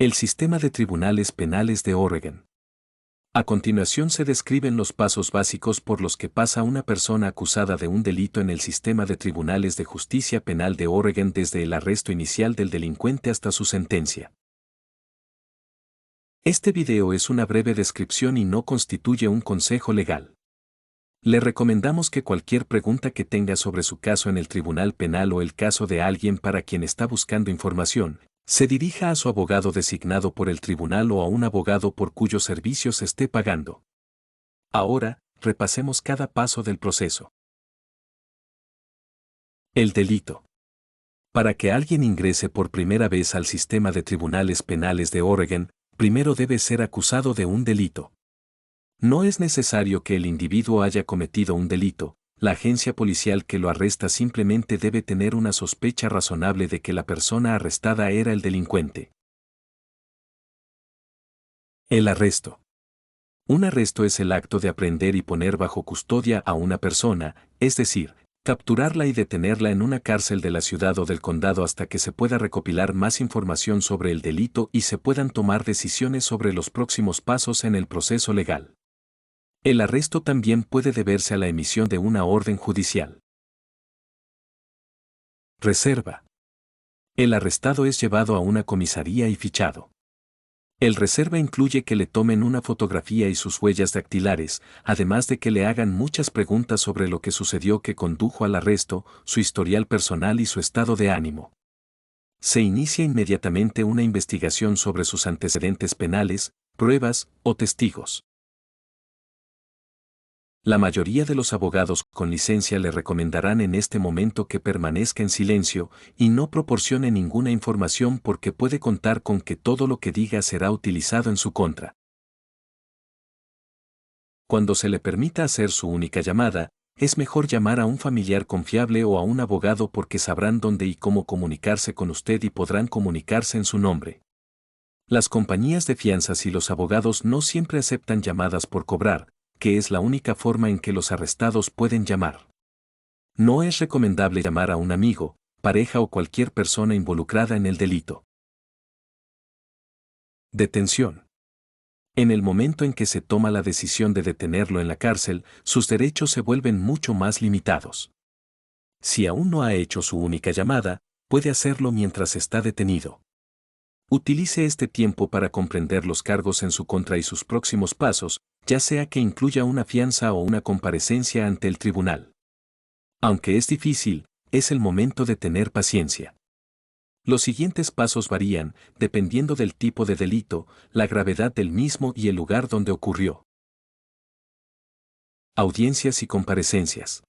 El sistema de tribunales penales de Oregon. A continuación se describen los pasos básicos por los que pasa una persona acusada de un delito en el sistema de tribunales de justicia penal de Oregon desde el arresto inicial del delincuente hasta su sentencia. Este video es una breve descripción y no constituye un consejo legal. Le recomendamos que cualquier pregunta que tenga sobre su caso en el tribunal penal o el caso de alguien para quien está buscando información, se dirija a su abogado designado por el tribunal o a un abogado por cuyos servicios esté pagando. Ahora, repasemos cada paso del proceso. El delito. Para que alguien ingrese por primera vez al sistema de tribunales penales de Oregon, primero debe ser acusado de un delito. No es necesario que el individuo haya cometido un delito, la agencia policial que lo arresta simplemente debe tener una sospecha razonable de que la persona arrestada era el delincuente. El arresto. Un arresto es el acto de aprehender y poner bajo custodia a una persona, es decir, capturarla y detenerla en una cárcel de la ciudad o del condado hasta que se pueda recopilar más información sobre el delito y se puedan tomar decisiones sobre los próximos pasos en el proceso legal. El arresto también puede deberse a la emisión de una orden judicial. Reserva. El arrestado es llevado a una comisaría y fichado. El reserva incluye que le tomen una fotografía y sus huellas dactilares, además de que le hagan muchas preguntas sobre lo que sucedió que condujo al arresto, su historial personal y su estado de ánimo. Se inicia inmediatamente una investigación sobre sus antecedentes penales, pruebas o testigos. La mayoría de los abogados con licencia le recomendarán en este momento que permanezca en silencio y no proporcione ninguna información porque puede contar con que todo lo que diga será utilizado en su contra. Cuando se le permita hacer su única llamada, es mejor llamar a un familiar confiable o a un abogado porque sabrán dónde y cómo comunicarse con usted y podrán comunicarse en su nombre. Las compañías de fianzas y los abogados no siempre aceptan llamadas por cobrar, que es la única forma en que los arrestados pueden llamar. No es recomendable llamar a un amigo, pareja o cualquier persona involucrada en el delito. Detención. En el momento en que se toma la decisión de detenerlo en la cárcel, sus derechos se vuelven mucho más limitados. Si aún no ha hecho su única llamada, puede hacerlo mientras está detenido. Utilice este tiempo para comprender los cargos en su contra y sus próximos pasos, ya sea que incluya una fianza o una comparecencia ante el tribunal. Aunque es difícil, es el momento de tener paciencia. Los siguientes pasos varían, dependiendo del tipo de delito, la gravedad del mismo y el lugar donde ocurrió. Audiencias y comparecencias.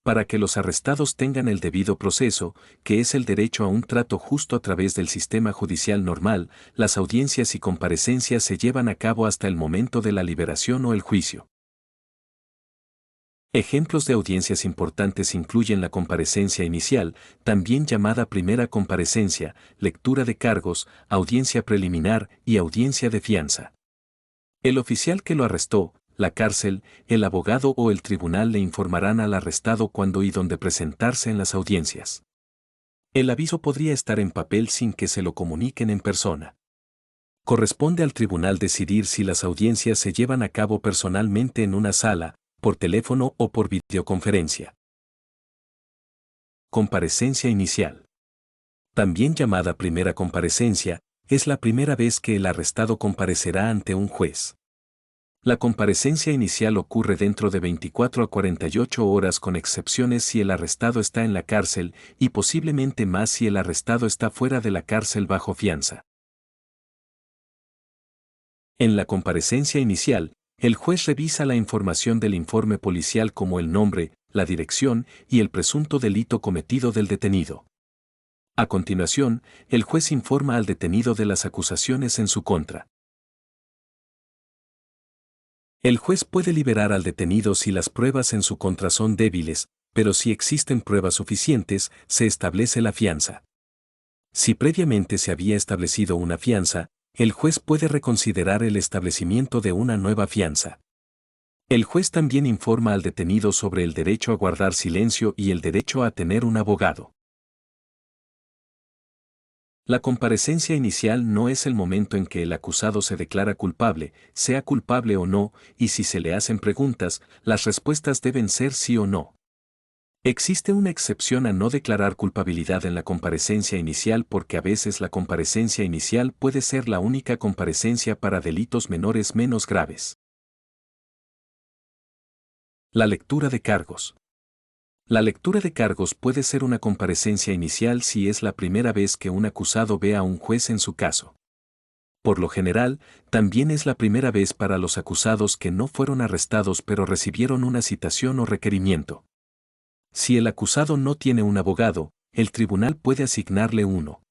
Para que los arrestados tengan el debido proceso, que es el derecho a un trato justo a través del sistema judicial normal, las audiencias y comparecencias se llevan a cabo hasta el momento de la liberación o el juicio. Ejemplos de audiencias importantes incluyen la comparecencia inicial, también llamada primera comparecencia, lectura de cargos, audiencia preliminar y audiencia de fianza. El oficial que lo arrestó, la cárcel, el abogado o el tribunal le informarán al arrestado cuándo y dónde presentarse en las audiencias. El aviso podría estar en papel sin que se lo comuniquen en persona. Corresponde al tribunal decidir si las audiencias se llevan a cabo personalmente en una sala, por teléfono o por videoconferencia. Comparecencia inicial. También llamada primera comparecencia, es la primera vez que el arrestado comparecerá ante un juez. La comparecencia inicial ocurre dentro de 24 a 48 horas con excepciones si el arrestado está en la cárcel y posiblemente más si el arrestado está fuera de la cárcel bajo fianza. En la comparecencia inicial, el juez revisa la información del informe policial como el nombre, la dirección y el presunto delito cometido del detenido. A continuación, el juez informa al detenido de las acusaciones en su contra. El juez puede liberar al detenido si las pruebas en su contra son débiles, pero si existen pruebas suficientes, se establece la fianza. Si previamente se había establecido una fianza, el juez puede reconsiderar el establecimiento de una nueva fianza. El juez también informa al detenido sobre el derecho a guardar silencio y el derecho a tener un abogado. La comparecencia inicial no es el momento en que el acusado se declara culpable, sea culpable o no, y si se le hacen preguntas, las respuestas deben ser sí o no. Existe una excepción a no declarar culpabilidad en la comparecencia inicial porque a veces la comparecencia inicial puede ser la única comparecencia para delitos menores menos graves. La lectura de cargos. La lectura de cargos puede ser una comparecencia inicial si es la primera vez que un acusado ve a un juez en su caso. Por lo general, también es la primera vez para los acusados que no fueron arrestados pero recibieron una citación o requerimiento. Si el acusado no tiene un abogado, el tribunal puede asignarle uno.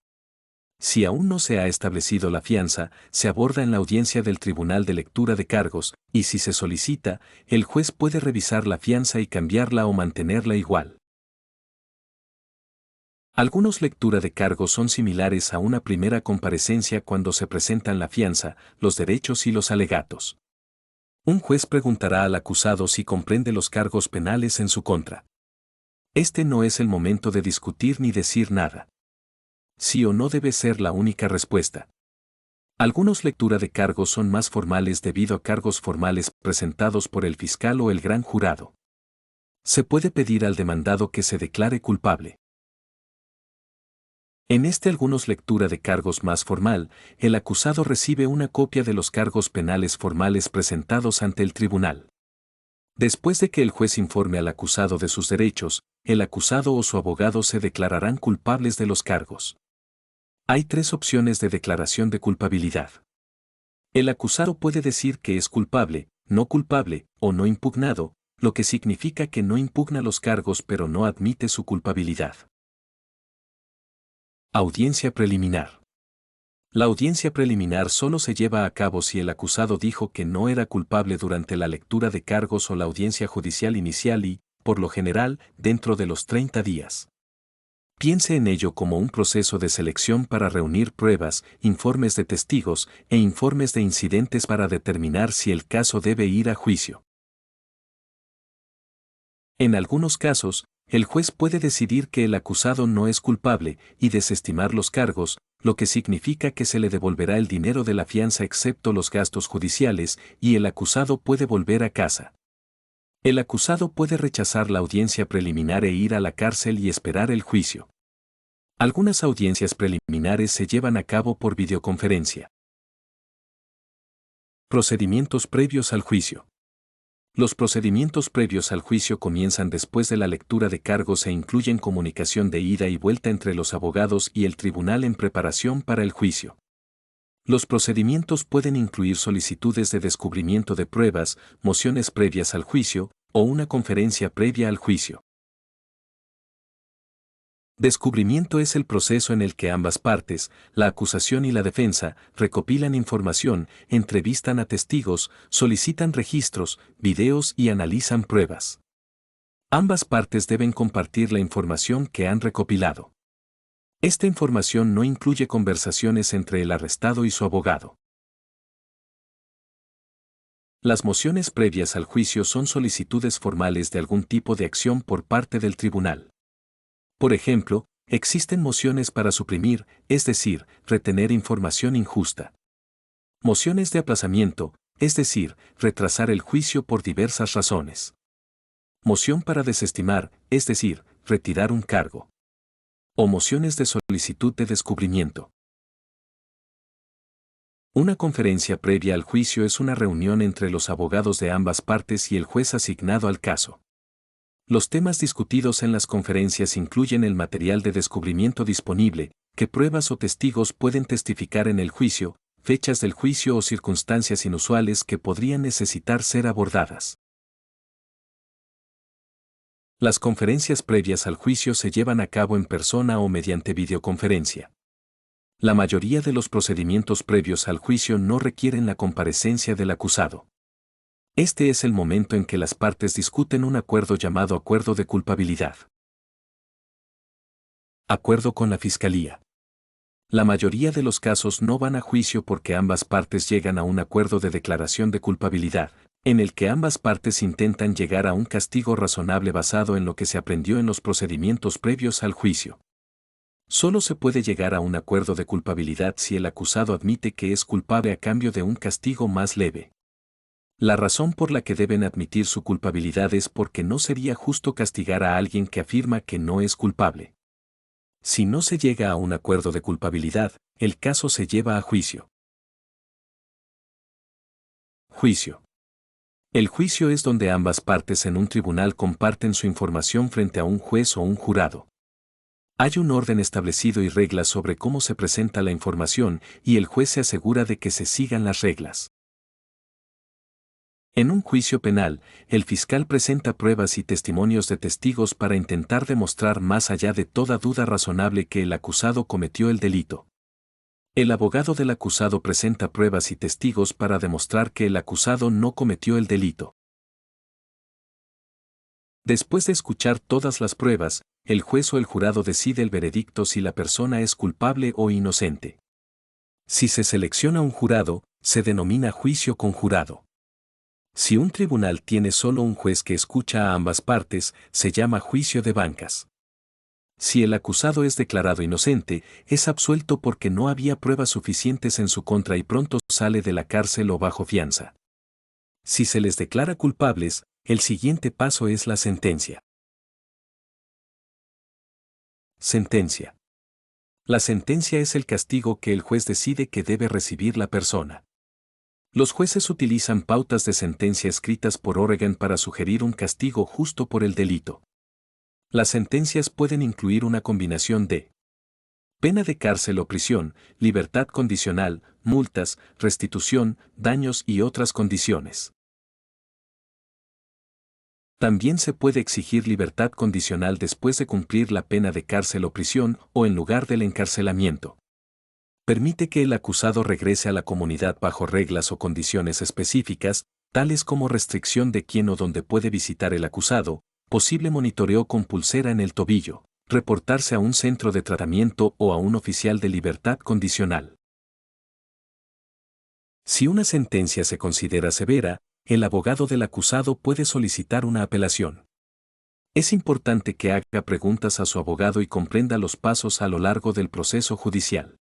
Si aún no se ha establecido la fianza, se aborda en la audiencia del Tribunal de Lectura de Cargos, y si se solicita, el juez puede revisar la fianza y cambiarla o mantenerla igual. Algunos lectura de cargos son similares a una primera comparecencia cuando se presentan la fianza, los derechos y los alegatos. Un juez preguntará al acusado si comprende los cargos penales en su contra. Este no es el momento de discutir ni decir nada. Sí o no debe ser la única respuesta. Algunos lectura de cargos son más formales debido a cargos formales presentados por el fiscal o el gran jurado. Se puede pedir al demandado que se declare culpable. En algunos lectura de cargos más formal, el acusado recibe una copia de los cargos penales formales presentados ante el tribunal. Después de que el juez informe al acusado de sus derechos, el acusado o su abogado se declararán culpables de los cargos. Hay 3 opciones de declaración de culpabilidad. El acusado puede decir que es culpable, no culpable o no impugnado, lo que significa que no impugna los cargos pero no admite su culpabilidad. Audiencia preliminar. La audiencia preliminar solo se lleva a cabo si el acusado dijo que no era culpable durante la lectura de cargos o la audiencia judicial inicial y, por lo general, dentro de los 30 días. Piense en ello como un proceso de selección para reunir pruebas, informes de testigos e informes de incidentes para determinar si el caso debe ir a juicio. En algunos casos, el juez puede decidir que el acusado no es culpable y desestimar los cargos, lo que significa que se le devolverá el dinero de la fianza excepto los gastos judiciales y el acusado puede volver a casa. El acusado puede rechazar la audiencia preliminar e ir a la cárcel y esperar el juicio. Algunas audiencias preliminares se llevan a cabo por videoconferencia. Procedimientos previos al juicio. Los procedimientos previos al juicio comienzan después de la lectura de cargos e incluyen comunicación de ida y vuelta entre los abogados y el tribunal en preparación para el juicio. Los procedimientos pueden incluir solicitudes de descubrimiento de pruebas, mociones previas al juicio, o una conferencia previa al juicio. Descubrimiento es el proceso en el que ambas partes, la acusación y la defensa, recopilan información, entrevistan a testigos, solicitan registros, videos y analizan pruebas. Ambas partes deben compartir la información que han recopilado. Esta información no incluye conversaciones entre el arrestado y su abogado. Las mociones previas al juicio son solicitudes formales de algún tipo de acción por parte del tribunal. Por ejemplo, existen mociones para suprimir, es decir, retener información injusta. Mociones de aplazamiento, es decir, retrasar el juicio por diversas razones. Moción para desestimar, es decir, retirar un cargo. O mociones de solicitud de descubrimiento. Una conferencia previa al juicio es una reunión entre los abogados de ambas partes y el juez asignado al caso. Los temas discutidos en las conferencias incluyen el material de descubrimiento disponible, qué pruebas o testigos pueden testificar en el juicio, fechas del juicio o circunstancias inusuales que podrían necesitar ser abordadas. Las conferencias previas al juicio se llevan a cabo en persona o mediante videoconferencia. La mayoría de los procedimientos previos al juicio no requieren la comparecencia del acusado. Este es el momento en que las partes discuten un acuerdo llamado acuerdo de culpabilidad. Acuerdo con la Fiscalía. La mayoría de los casos no van a juicio porque ambas partes llegan a un acuerdo de declaración de culpabilidad, en el que ambas partes intentan llegar a un castigo razonable basado en lo que se aprendió en los procedimientos previos al juicio. Solo se puede llegar a un acuerdo de culpabilidad si el acusado admite que es culpable a cambio de un castigo más leve. La razón por la que deben admitir su culpabilidad es porque no sería justo castigar a alguien que afirma que no es culpable. Si no se llega a un acuerdo de culpabilidad, el caso se lleva a juicio. Juicio. El juicio es donde ambas partes en un tribunal comparten su información frente a un juez o un jurado. Hay un orden establecido y reglas sobre cómo se presenta la información, y el juez se asegura de que se sigan las reglas. En un juicio penal, el fiscal presenta pruebas y testimonios de testigos para intentar demostrar más allá de toda duda razonable que el acusado cometió el delito. El abogado del acusado presenta pruebas y testigos para demostrar que el acusado no cometió el delito. Después de escuchar todas las pruebas, el juez o el jurado decide el veredicto si la persona es culpable o inocente. Si se selecciona un jurado, se denomina juicio conjurado. Si un tribunal tiene solo un juez que escucha a ambas partes, se llama juicio de bancas. Si el acusado es declarado inocente, es absuelto porque no había pruebas suficientes en su contra y pronto sale de la cárcel o bajo fianza. Si se les declara culpables, el siguiente paso es la sentencia. Sentencia. La sentencia es el castigo que el juez decide que debe recibir la persona. Los jueces utilizan pautas de sentencia escritas por Oregon para sugerir un castigo justo por el delito. Las sentencias pueden incluir una combinación de pena de cárcel o prisión, libertad condicional, multas, restitución, daños y otras condiciones. También se puede exigir libertad condicional después de cumplir la pena de cárcel o prisión o en lugar del encarcelamiento. Permite que el acusado regrese a la comunidad bajo reglas o condiciones específicas, tales como restricción de quién o dónde puede visitar el acusado, posible monitoreo con pulsera en el tobillo, reportarse a un centro de tratamiento o a un oficial de libertad condicional. Si una sentencia se considera severa, el abogado del acusado puede solicitar una apelación. Es importante que haga preguntas a su abogado y comprenda los pasos a lo largo del proceso judicial.